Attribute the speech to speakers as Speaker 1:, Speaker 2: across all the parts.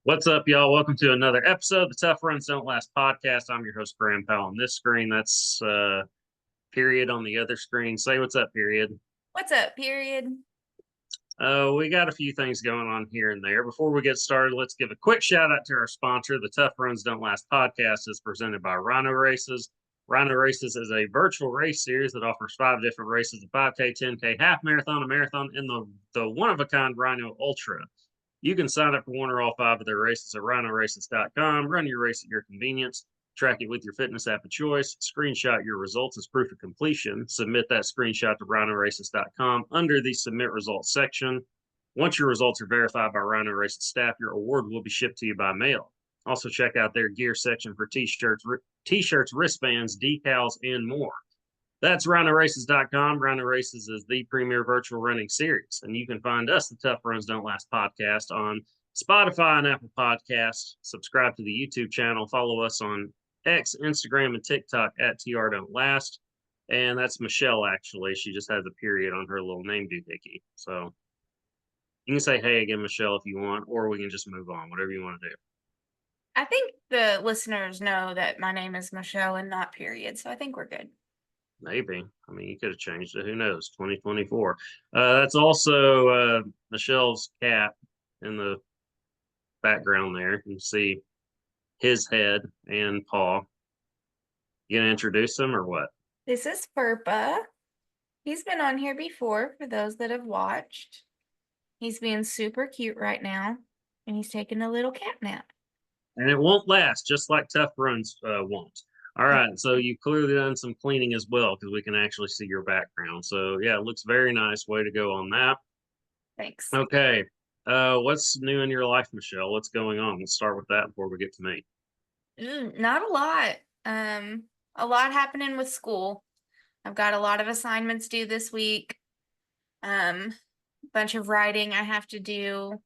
Speaker 1: What's up, y'all? Welcome to another episode of the Tough Runs Don't Last podcast. I'm your host, Graham Powell. On this screen, that's Period on the other screen. Say what's up, Period.
Speaker 2: What's up, period?
Speaker 1: We got a few things going on here and there. Before we get started, let's give a quick shout out to our sponsor. The Tough Runs Don't Last podcast is presented by Rhino Races. Rhino Races is a virtual race series that offers 5 different races: a 5K, 10K, half marathon, a marathon, and the one of a kind Rhino Ultra. You can sign up for one or all 5 of their races at rhinoraces.com. Run your race at your convenience. Track it with your fitness app of choice. Screenshot your results as proof of completion. Submit that screenshot to rhinoraces.com under the submit results section. Once your results are verified by Rhino Races staff, your award will be shipped to you by mail. Also, check out their gear section for t-shirts, wristbands, decals, and more. That's rhinoraces.com. Rhino Races is the premier virtual running series. And you can find us, the Tough Runs Don't Last podcast, on Spotify and Apple Podcasts. Subscribe to the YouTube channel. Follow us on X, Instagram, and TikTok at TR Don't Last. And that's Michelle, actually. She just has a period on her little name doohickey. So you can say hey again, Michelle, if you want, or we can just move on, whatever you want to do.
Speaker 2: I think the listeners know that my name is Michelle and not period, so I think we're good.
Speaker 1: Maybe. I mean, you could have changed it. Who knows? 2024. That's also Michelle's cat in the background there. You can see his head and paw. You gonna introduce him or what?
Speaker 2: This is Furpa. He's been on here before for those that have watched. He's being super cute right now, and he's taking a little cat nap.
Speaker 1: And it won't last, just like Tough Runs won't. All right, so you've clearly done some cleaning as well because we can actually see your background. So yeah, it looks very nice. Way to go on that.
Speaker 2: Thanks.
Speaker 1: Okay, what's new in your life, Michelle? What's going on? Let's start with that before we get to me.
Speaker 2: Not a lot. A lot happening with school. I've got a lot of assignments due this week. Bunch of writing I have to do.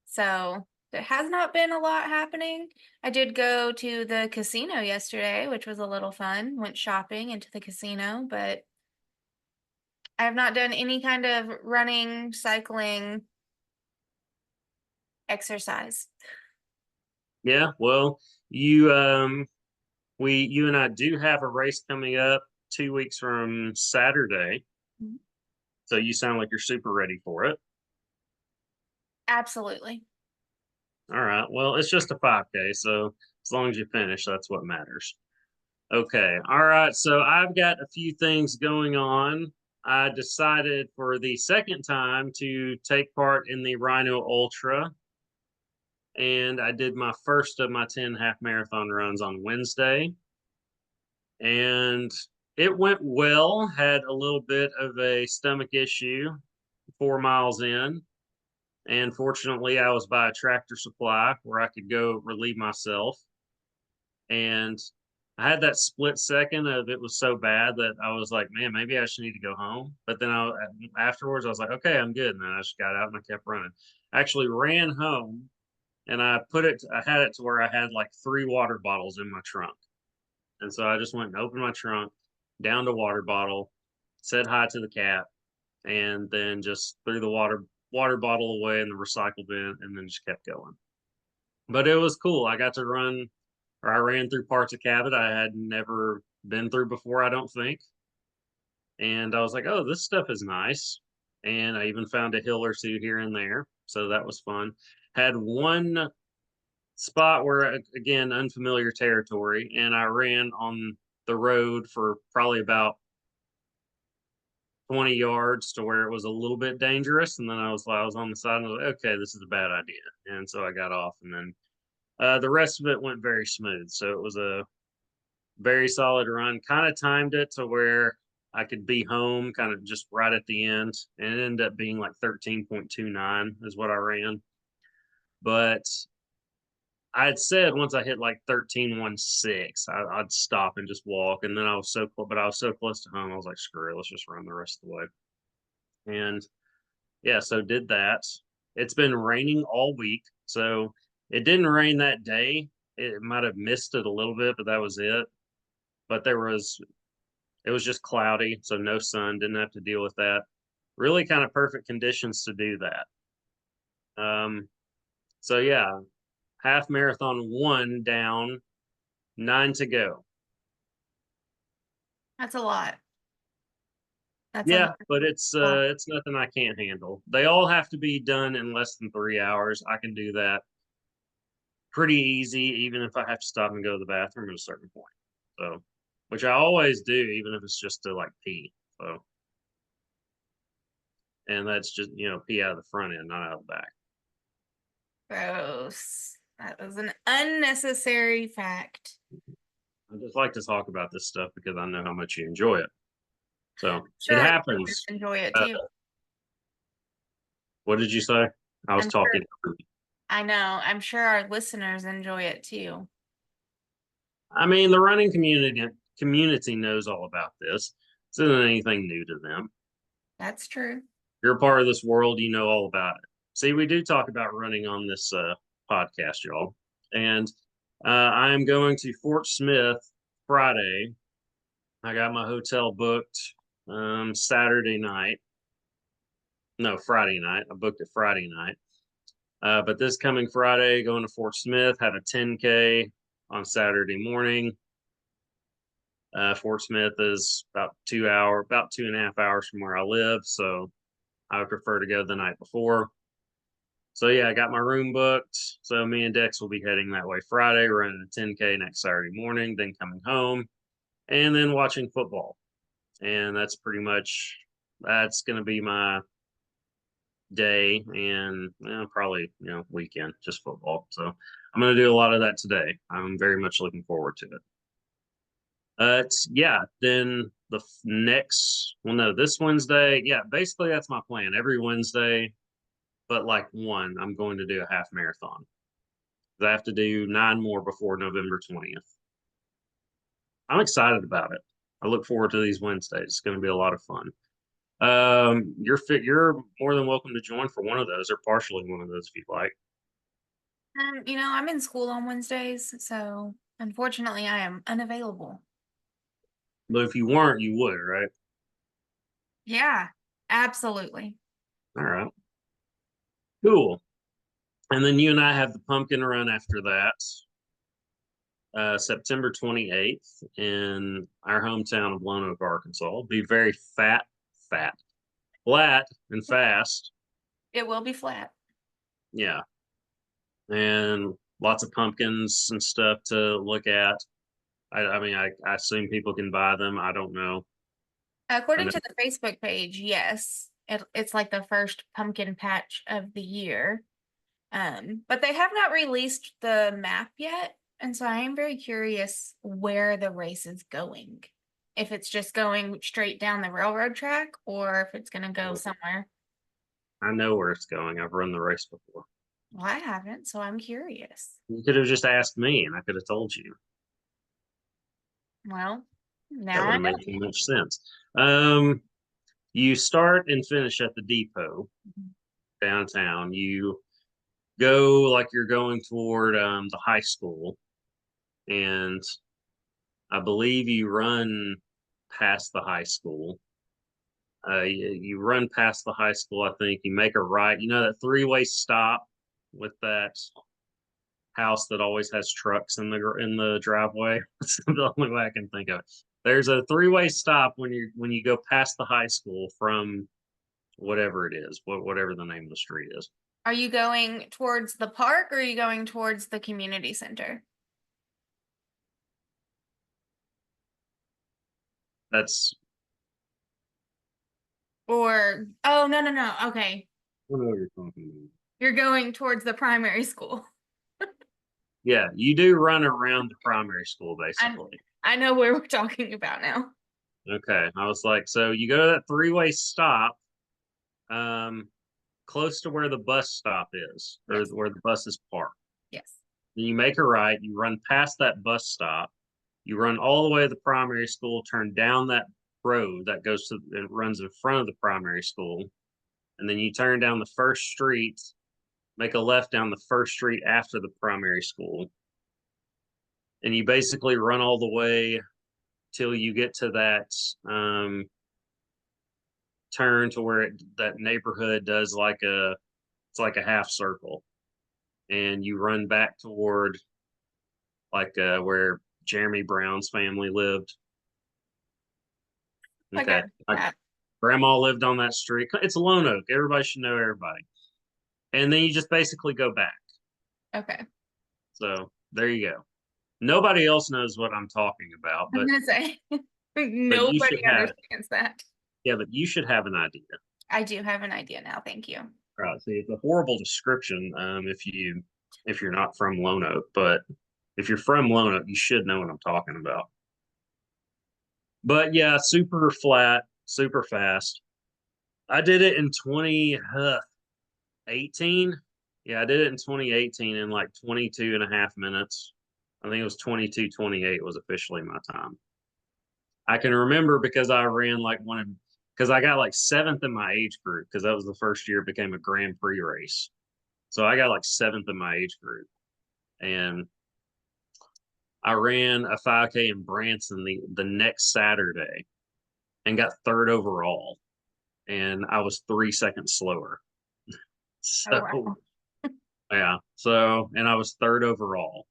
Speaker 2: So there has not been a lot happening. I did go to the casino yesterday, which was a little fun. Went shopping into the casino, but I have not done any kind of running, cycling, exercise.
Speaker 1: Yeah, well, you and I do have a race coming up 2 weeks from Saturday. So you sound like you're super ready for it.
Speaker 2: Absolutely.
Speaker 1: All right. Well, it's just a 5K, so as long as you finish, that's what matters. Okay. All right. So I've got a few things going on. I decided for the second time to take part in the Rhino Ultra, and I did my first of my 10 half marathon runs on Wednesday. And it went well. Had a little bit of a stomach issue 4 miles in. And fortunately, I was by a Tractor Supply where I could go relieve myself. And I had that split second of it was so bad that I was like, man, maybe I should need to go home. But then afterwards, I was like, okay, I'm good. And then I just got out and I kept running. I actually ran home and I had it to where I had like 3 water bottles in my trunk. And so I just went and opened my trunk, down the water bottle, said hi to the cat, and then just threw the water bottle away in the recycle bin and then just kept going. But it was cool. I got to run, or I ran through parts of Cabot I had never been through before, I don't think. And I was like, oh, this stuff is nice. And I even found a hill or two here and there. So that was fun. Had one spot where, again, unfamiliar territory, and I ran on the road for probably about 20 yards to where it was a little bit dangerous. And then I was on the side and I was like, okay, this is a bad idea. And so I got off, and then the rest of it went very smooth. So it was a very solid run. Kind of timed it to where I could be home kind of just right at the end. And it ended up being like 13.29 is what I ran. But I had said once I hit like 13.16, I'd stop and just walk. And then I was so close, but I was so close to home. I was like, screw it, let's just run the rest of the way. And yeah, so did that. It's been raining all week. So it didn't rain that day. It might have missed it a little bit, but that was it. But it was just cloudy. So no sun, didn't have to deal with that. Really kind of perfect conditions to do that. So yeah, half marathon 1 down, 9 to go.
Speaker 2: That's a lot. That's a
Speaker 1: Yeah, but
Speaker 2: lot.
Speaker 1: it's nothing I can't handle. They all have to be done in less than 3 hours. I can do that pretty easy, even if I have to stop and go to the bathroom at a certain point. So, which I always do, even if it's just to like pee. So, and that's just pee out of the front end, not out of the back.
Speaker 2: Gross. That was an unnecessary fact.
Speaker 1: I just like to talk about this stuff because I know how much you enjoy it. So it
Speaker 2: Sure, our listeners
Speaker 1: happens.
Speaker 2: enjoy it
Speaker 1: Uh,
Speaker 2: too.
Speaker 1: what did you say? I was
Speaker 2: I'm sure.
Speaker 1: talking.
Speaker 2: I know. I'm sure our listeners enjoy it too.
Speaker 1: I mean, the running community knows all about this. This isn't anything new to them.
Speaker 2: That's true.
Speaker 1: You're a part of this world, you know all about it. See, we do talk about running on this podcast, y'all. And I am going to Fort Smith Friday. I got my hotel booked Saturday night. No, Friday night. I booked it Friday night. But this coming Friday, going to Fort Smith, have a 10K on Saturday morning. Fort Smith is about 2.5 hours from where I live. So I would prefer to go the night before. So yeah, I got my room booked. So me and Dex will be heading that way Friday, running a 10K next Saturday morning, then coming home and then watching football. And that's going to be my day and probably, weekend, just football. So I'm going to do a lot of that today. I'm very much looking forward to it. Yeah, then well, no, this Wednesday. Yeah, basically that's my plan. Every Wednesday, but like I'm going to do a half marathon. I have to do 9 more before November 20th. I'm excited about it. I look forward to these Wednesdays. It's going to be a lot of fun. You're more than welcome to join for one of those or partially one of those if you'd like.
Speaker 2: I'm in school on Wednesdays, so unfortunately I am unavailable.
Speaker 1: But if you weren't, you would, right?
Speaker 2: Yeah, absolutely.
Speaker 1: All right. Cool. And then you and I have the pumpkin run after that. September 28th in our hometown of Lonoke, Arkansas. It'll be very fat, flat, and fast.
Speaker 2: It will be flat.
Speaker 1: Yeah. And lots of pumpkins and stuff to look at. I mean, I assume people can buy them. I don't know. I
Speaker 2: According
Speaker 1: know
Speaker 2: to the Facebook page, yes, it's like the first pumpkin patch of the year. But they have not released the map yet, and so I am very curious where the race is going. If it's just going straight down the railroad track or if it's going to go somewhere.
Speaker 1: I know where it's going. I've run the race before.
Speaker 2: Well, I haven't, so I'm curious.
Speaker 1: You could have just asked me, and I could have told you.
Speaker 2: Well,
Speaker 1: That
Speaker 2: now
Speaker 1: would
Speaker 2: I
Speaker 1: have
Speaker 2: know.
Speaker 1: made too much sense. Um, you start and finish at the depot downtown. You go like you're going toward the high school, and I believe you run past the high school. You run past the high school. I think you make a right. You know that three-way stop with that house that always has trucks in the driveway. That's the only way I can think of it. There's a three-way stop when you go past the high school from whatever it is, whatever the name of the street is.
Speaker 2: Are you going towards the park or are you going towards the community center?
Speaker 1: That's
Speaker 2: Or, oh, no, no, no. Okay.
Speaker 1: I don't know what you're talking about.
Speaker 2: You're going towards the primary school.
Speaker 1: Yeah, you do run around the primary school
Speaker 2: I
Speaker 1: basically.
Speaker 2: I know where we're talking about now.
Speaker 1: Okay, I was like, so you go to that three-way stop, um, close to where the bus stop is, or
Speaker 2: Yes.
Speaker 1: where the bus is parked.
Speaker 2: Yes.
Speaker 1: Then you make a right, you run past that bus stop, you run all the way to the primary school, turn down that road that it runs in front of the primary school, and then you turn down the first street, make a left down the first street after the primary school, and you basically run all the way till you get to that turn to where that neighborhood does it's like a half circle. and you run back toward like where Jeremy Brown's family lived.
Speaker 2: Okay.
Speaker 1: Okay. My
Speaker 2: Yeah.
Speaker 1: grandma lived on that street. It's Lonoke. Everybody should know everybody. And then you just basically go back.
Speaker 2: Okay.
Speaker 1: So there you go. Nobody else knows what I'm talking about,
Speaker 2: I'm gonna say
Speaker 1: but you
Speaker 2: nobody
Speaker 1: should have
Speaker 2: understands that.
Speaker 1: yeah, but you should have an idea.
Speaker 2: I do have an idea now. Thank you.
Speaker 1: Right. See, it's a horrible description if you're not from Lonoke, but if you're from Lonoke, you should know what I'm talking about. But yeah, super flat, super fast. I did it in 2018. Yeah, I did it in 2018 in like 22 and a half minutes. I think it was 22:28 was officially my time. I can remember because I ran like because I got like seventh in my age group because that was the first year it became a Grand Prix race. So I got like seventh in my age group. And I ran a 5K in Branson the next Saturday and got third overall. And I was 3 seconds slower.
Speaker 2: Oh
Speaker 1: So
Speaker 2: wow.
Speaker 1: yeah. So and I was third overall.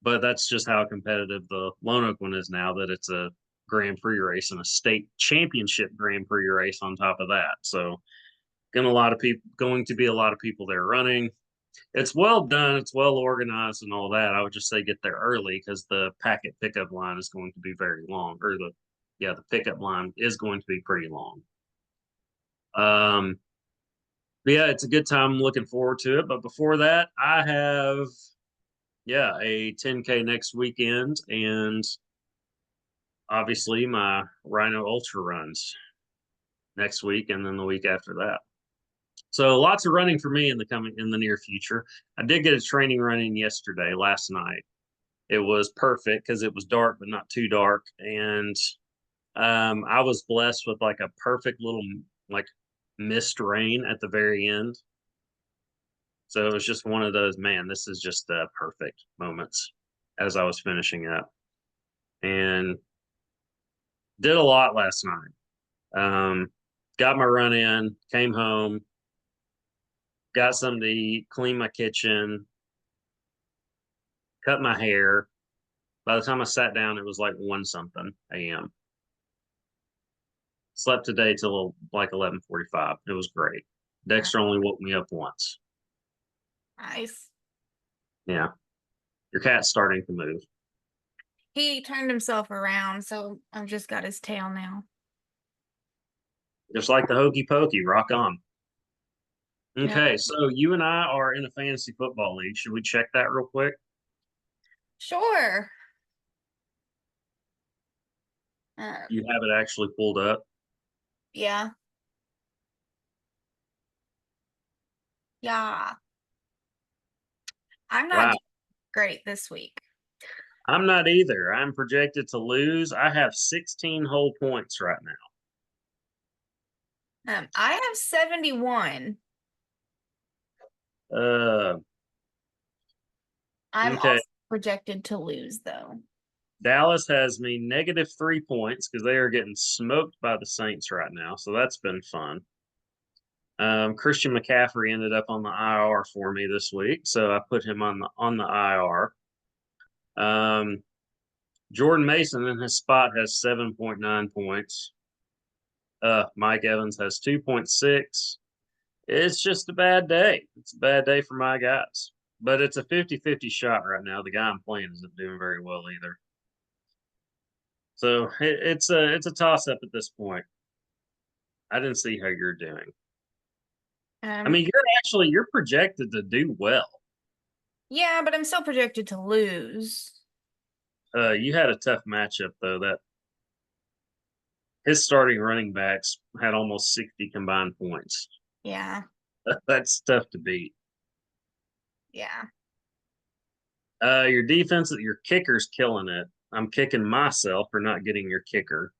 Speaker 1: But that's just how competitive the Lonoke one is now that it's a Grand Prix race and a state championship Grand Prix race on top of that. So going to be a lot of people there running. It's well done, it's well organized and all that. I would just say get there early because the packet pickup line is going to be very long, or the pickup line is going to be pretty long. Um, but yeah, it's a good time. I'm looking forward to it. But before that, I have a 10K next weekend and obviously my Rhino Ultra runs next week and then the week after that. So lots of running for me in the near future. I did get a training run in yesterday, last night. It was perfect because it was dark but not too dark, and I was blessed with like a perfect little like mist rain at the very end. So it was just one of those, man, this is just perfect moments as I was finishing up, and did a lot last night. Got my run in, came home, got something to eat, cleaned my kitchen, cut my hair. By the time I sat down, it was like 1 something a.m. Slept today till like 11:45. It was great.
Speaker 2: Uh,
Speaker 1: Dexter only woke me up once.
Speaker 2: Nice.
Speaker 1: Yeah. Your cat's starting to move.
Speaker 2: He turned himself around, so I've just got his tail now.
Speaker 1: Just like the hokey pokey. Rock on.
Speaker 2: Yeah.
Speaker 1: Okay, so you and I are in a fantasy football league. Should we check that real quick?
Speaker 2: Sure.
Speaker 1: You have it actually pulled up.
Speaker 2: Yeah. Yeah. I'm not
Speaker 1: Wow.
Speaker 2: doing great this week.
Speaker 1: I'm not either. I'm projected to lose. I have 16 whole points right
Speaker 2: I have 71.
Speaker 1: now.
Speaker 2: I'm
Speaker 1: Okay.
Speaker 2: also projected to lose though.
Speaker 1: Dallas has me -3 points because they are getting smoked by the Saints right now. So that's been fun. Christian McCaffrey ended up on the IR for me this week, so I put him on the IR. Jordan Mason in his spot has 7.9 points. Mike Evans has 2.6. It's just a bad day. It's a bad day for my guys. But it's a 50-50 shot right now. The guy I'm playing isn't doing very well either. So it's a toss up at this point. I didn't see how you're doing. I
Speaker 2: Um,
Speaker 1: mean, you're projected to do well.
Speaker 2: yeah, but I'm still projected to lose.
Speaker 1: You had a tough matchup though. That his starting running backs had almost 60 combined points.
Speaker 2: Yeah.
Speaker 1: That's tough to beat.
Speaker 2: Yeah.
Speaker 1: Your kicker's killing it. I'm kicking myself for not getting your kicker.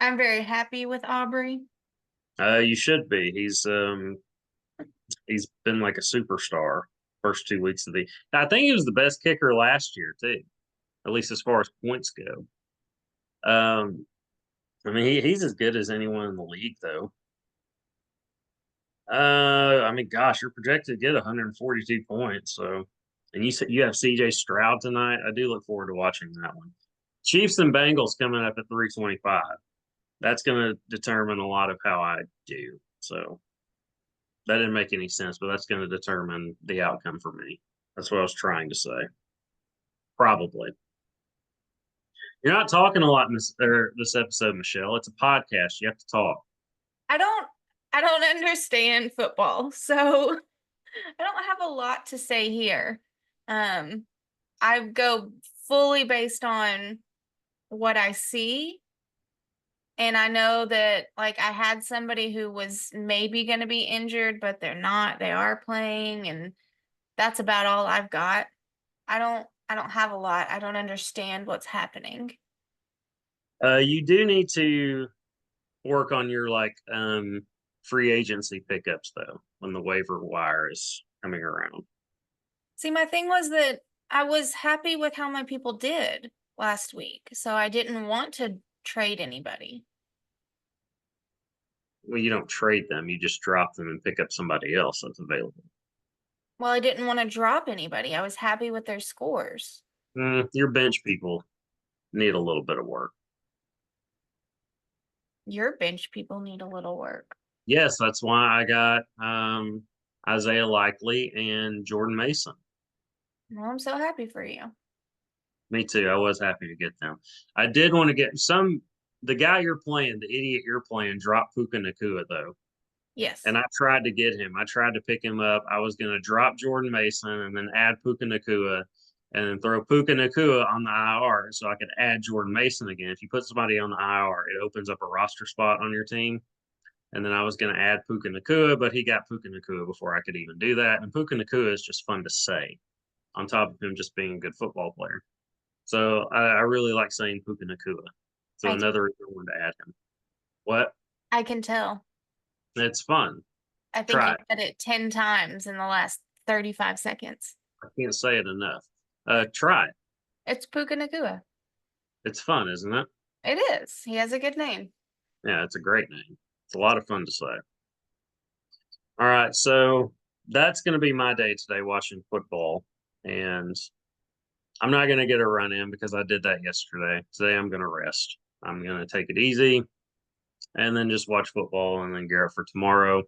Speaker 2: I'm very happy with Aubrey.
Speaker 1: You should be. He's been like a superstar first 2 weeks of the. I think he was the best kicker last year too, at least as far as points go. Um, I mean he's as good as anyone in the league though. I mean, gosh, you're projected to get 142 points. So, and you said you have CJ Stroud tonight. I do look forward to watching that one. Chiefs and Bengals coming up at 325. That's going to determine a lot of how I do. So that didn't make any sense, but that's going to determine the outcome for me. That's what I was trying to say. Probably. You're not talking a lot in this episode, Michelle. It's a podcast. You have to talk.
Speaker 2: I don't I don't understand football, so I don't have a lot to say here. Um, I go fully based on what I see. And I know that like I had somebody who was maybe going to be injured, but they're not. They are playing, and that's about all I've got. I don't have a lot. I don't understand what's happening.
Speaker 1: You do need to work on your free agency pickups though when the waiver wire is coming around.
Speaker 2: See, my thing was that I was happy with how my people did last week, so I didn't want to trade anybody.
Speaker 1: Well, you don't trade them; you just drop them and pick up somebody else that's available.
Speaker 2: Well, I didn't want to drop anybody. I was happy with their scores.
Speaker 1: Your bench people need a little bit of work.
Speaker 2: Your bench people need a little work.
Speaker 1: Yes, that's why I got Isaiah Likely and Jordan Mason.
Speaker 2: Well, I'm so happy for you.
Speaker 1: Me too. I was happy to get them. I did want to get the guy you're playing, the idiot you're playing, drop Puka Nakua though.
Speaker 2: Yes.
Speaker 1: And I tried to get him. I tried to pick him up. I was going to drop Jordan Mason and then add Puka Nakua and then throw Puka Nakua on the IR so I could add Jordan Mason again. If you put somebody on the IR, it opens up a roster spot on your team. And then I was going to add Puka Nakua, but he got Puka Nakua before I could even do that. And Puka Nakua is just fun to say, on top of him just being a good football player. So I really like saying Puka Nakua. So
Speaker 2: I
Speaker 1: another reason I wanted to add him. What?
Speaker 2: I can tell.
Speaker 1: It's fun.
Speaker 2: I think
Speaker 1: Try
Speaker 2: you
Speaker 1: it.
Speaker 2: said it 10 times in the last 35 seconds.
Speaker 1: I can't say it enough. Try it.
Speaker 2: It's Puka Nakua.
Speaker 1: It's fun, isn't it?
Speaker 2: It is. He has a good name.
Speaker 1: Yeah, it's a great name. It's a lot of fun to say. All right, so that's going to be my day today watching football. And I'm not going to get a run in because I did that yesterday. Today I'm going to rest. I'm going to take it easy and then just watch football and then gear up for tomorrow.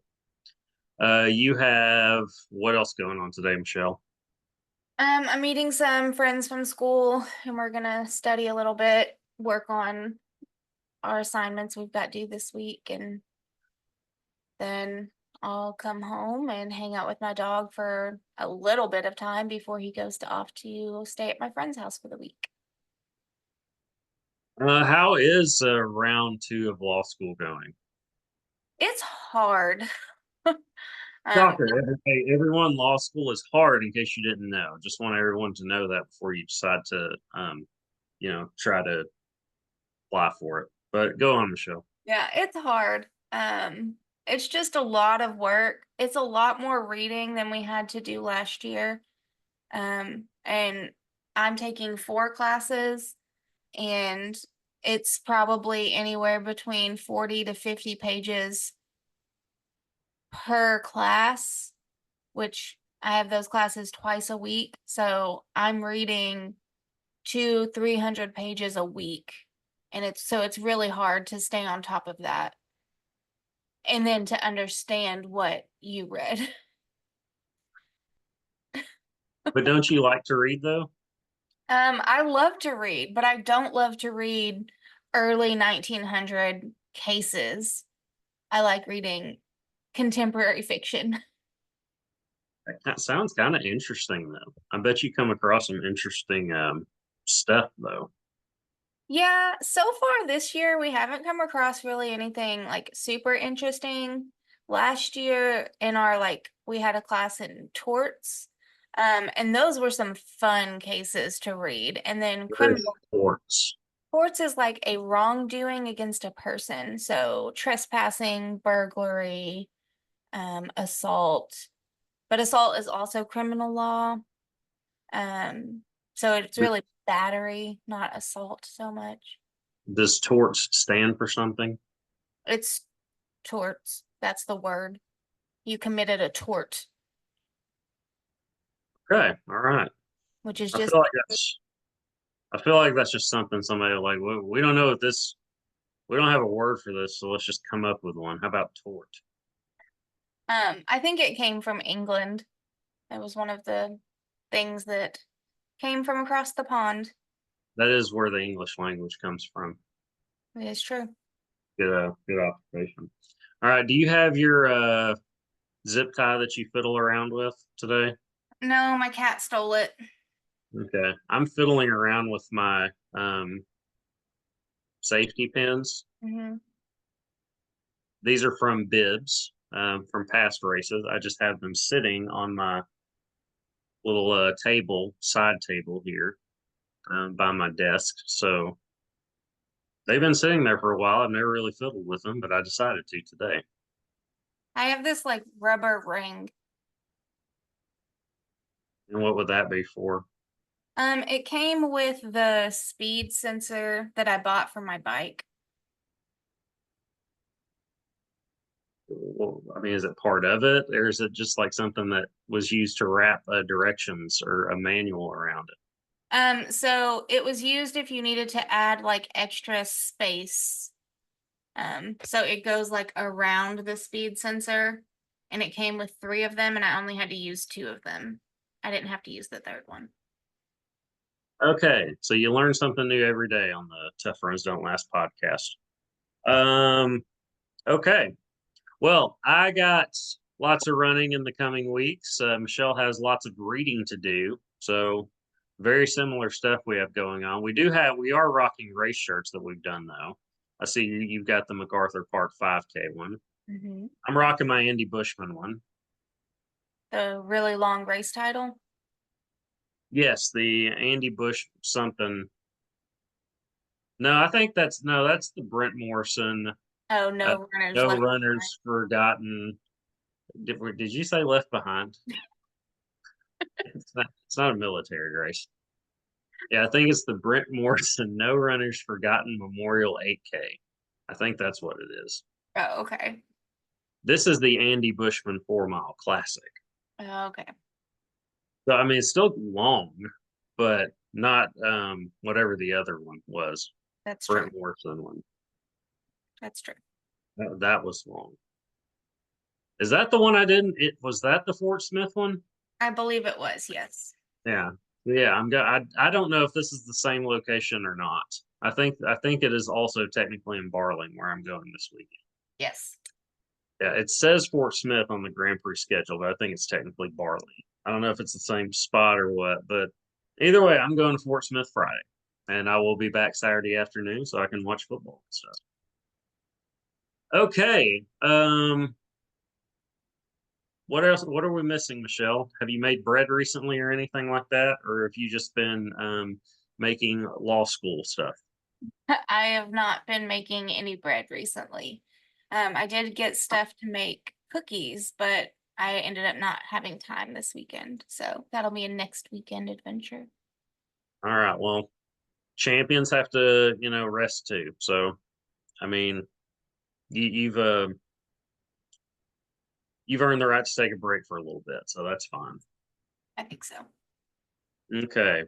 Speaker 1: You have what else going on today, Michelle?
Speaker 2: I'm meeting some friends from school and we're gonna study a little bit, work on our assignments we've got due this week, and then I'll come home and hang out with my dog for a little bit of time before he goes to off to stay at my friend's house for the week.
Speaker 1: How is round two of law school going?
Speaker 2: It's hard. Um,
Speaker 1: Shocker. Hey, everyone, law school is hard in case you didn't know. Just want everyone to know that before you decide to, try to apply for it. But go on, Michelle.
Speaker 2: yeah, it's hard. It's just a lot of work. It's a lot more reading than we had to do last year. And I'm taking 4 classes, and it's probably anywhere between 40 to 50 pages per class, which I have those classes twice a week. So I'm reading 200-300 pages a week. And it's really hard to stay on top of that and then to understand what you read.
Speaker 1: But don't you like to read though?
Speaker 2: I love to read, but I don't love to read early 1900 cases. I like reading contemporary fiction.
Speaker 1: That sounds kind of interesting though. I bet you come across some interesting stuff though.
Speaker 2: Yeah, so far this year we haven't come across really anything like super interesting. Last year in our we had a class in torts. And those were some fun cases to read. And then
Speaker 1: With
Speaker 2: criminal
Speaker 1: sports.
Speaker 2: torts is like a wrongdoing against a person. So trespassing, burglary, assault. But assault is also criminal law. Um, so it's really battery, not assault so much.
Speaker 1: Does torts stand for something?
Speaker 2: It's torts. That's the word. you committed a tort,
Speaker 1: Okay, all right.
Speaker 2: which is
Speaker 1: I
Speaker 2: just
Speaker 1: feel like that's I feel like that's just something somebody like we don't know what this we don't have a word for this, so let's just come up with one. How about tort?
Speaker 2: I think it came from England. It was one of the things that came from across the pond.
Speaker 1: That is where the English language comes from.
Speaker 2: It is true.
Speaker 1: Good observation. All right, do you have your zip tie that you fiddle around with today?
Speaker 2: No, my cat stole it.
Speaker 1: Okay, I'm fiddling around with my safety pins.
Speaker 2: Hmm.
Speaker 1: These are from bibs from past races. I just have them sitting on my little side table here by my desk. So they've been sitting there for a while. I've never really fiddled with them, but I decided to today.
Speaker 2: I have this like rubber ring.
Speaker 1: And what would that be for?
Speaker 2: It came with the speed sensor that I bought for my bike.
Speaker 1: Well, I mean, is it part of it, or is it just like something that was used to wrap directions or a manual around it?
Speaker 2: So it was used if you needed to add like extra space. So it goes like around the speed sensor, and it came with 3 of them, and I only had to use 2 of them. I didn't have to use the 3rd one.
Speaker 1: Okay, so you learn something new every day on the Tough Runs Don't Last podcast. Um, okay, well, I got lots of running in the coming weeks. Michelle has lots of reading to do, so very similar stuff we have going on. We are rocking race shirts that we've done though. I see you've got the MacArthur Park 5K one.
Speaker 2: Hmm.
Speaker 1: I'm rocking my Andy Bushman one.
Speaker 2: The really long race title.
Speaker 1: Yes, the Andy Bush something. No, I think that's the Brent Morrison.
Speaker 2: Oh,
Speaker 1: Uh,
Speaker 2: no runners
Speaker 1: no
Speaker 2: left
Speaker 1: runners forgotten. Did you say left behind? It's not a military race. Yeah, I think it's the Brent Morrison No Runners Forgotten Memorial 8K. I think that's what it is.
Speaker 2: behind. Oh, okay.
Speaker 1: This is the Andy Bushman 4 Mile Classic.
Speaker 2: Oh, okay.
Speaker 1: So I mean, it's still long, but not whatever the other one was.
Speaker 2: That's true.
Speaker 1: Brent Morrison one.
Speaker 2: That's true.
Speaker 1: That was long. Is that the one I didn't? It was that the Fort Smith one?
Speaker 2: I believe it was, yes.
Speaker 1: Yeah, yeah. I don't know if this is the same location or not. I think it is also technically in Barling where I'm going this weekend.
Speaker 2: Yes.
Speaker 1: Yeah, it says Fort Smith on the Grand Prix schedule, but I think it's technically Barling. I don't know if it's the same spot or what, but either way, I'm going to Fort Smith Friday, and I will be back Saturday afternoon so I can watch football and stuff. Okay. What else? What are we missing, Michelle? Have you made bread recently or anything like that, or have you just been making law school stuff?
Speaker 2: I have not been making any bread recently. I did get stuff to make cookies, but I ended up not having time this weekend. So that'll be a next weekend adventure.
Speaker 1: All right. Well, champions have to, rest too. So, I mean, you've earned the right to take a break for a little bit, so that's fine.
Speaker 2: I think so.
Speaker 1: Okay.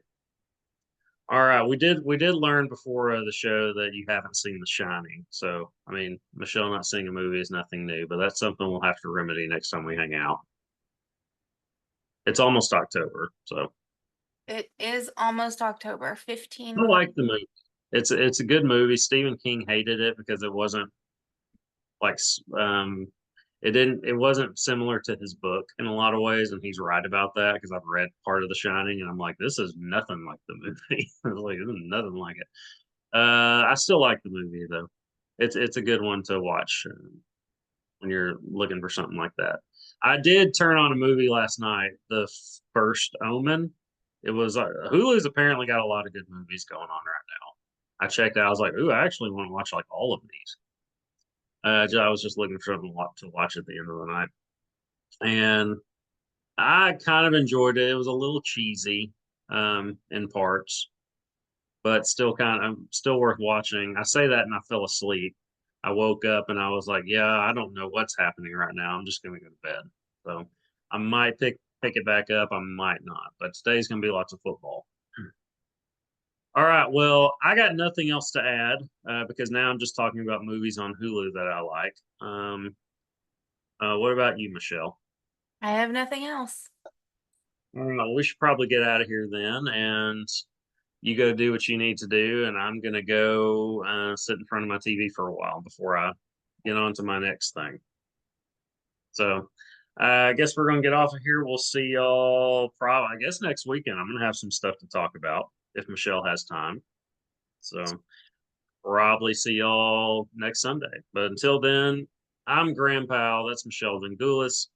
Speaker 1: All right. We did learn before the show that you haven't seen The Shining. So, I mean, Michelle not seeing a movie is nothing new, but that's something we'll have to remedy next time we hang out. It's almost October, so
Speaker 2: It is almost October, 15
Speaker 1: I
Speaker 2: months.
Speaker 1: like the movie. It's a good movie. Stephen King hated it because it wasn't like it wasn't similar to his book in a lot of ways, and he's right about that because I've read part of The Shining and I'm like, this is nothing like the movie. I was like, this is nothing like it. I still like the movie though. It's a good one to watch when you're looking for something like that. I did turn on a movie last night, The First Omen. It was Hulu's apparently got a lot of good movies going on right now. I checked out. I was like, ooh, I actually want to watch like all of these. I was just looking for something to watch at the end of the night, and I kind of enjoyed it. It was a little cheesy in parts, but still still worth watching. I say that and I fell asleep. I woke up and I was like, yeah, I don't know what's happening right now. I'm just gonna go to bed. So I might pick it back up. I might not, but today's gonna be lots of football. All right. Well, I got nothing else to add because now I'm just talking about movies on Hulu that I like. What about you, Michelle?
Speaker 2: I have nothing else.
Speaker 1: All right, well, we should probably get out of here then, and you go do what you need to do, and I'm gonna go sit in front of my TV for a while before I get on to my next thing. So I guess we're gonna get off of here. We'll see y'all probably, I guess, next weekend. I'm gonna have some stuff to talk about if Michelle has time. So probably see y'all next Sunday. But until then, I'm Grandpal. That's Michelle Vengulis.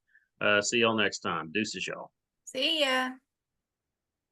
Speaker 1: See y'all next time. Deuces, y'all.
Speaker 2: See ya.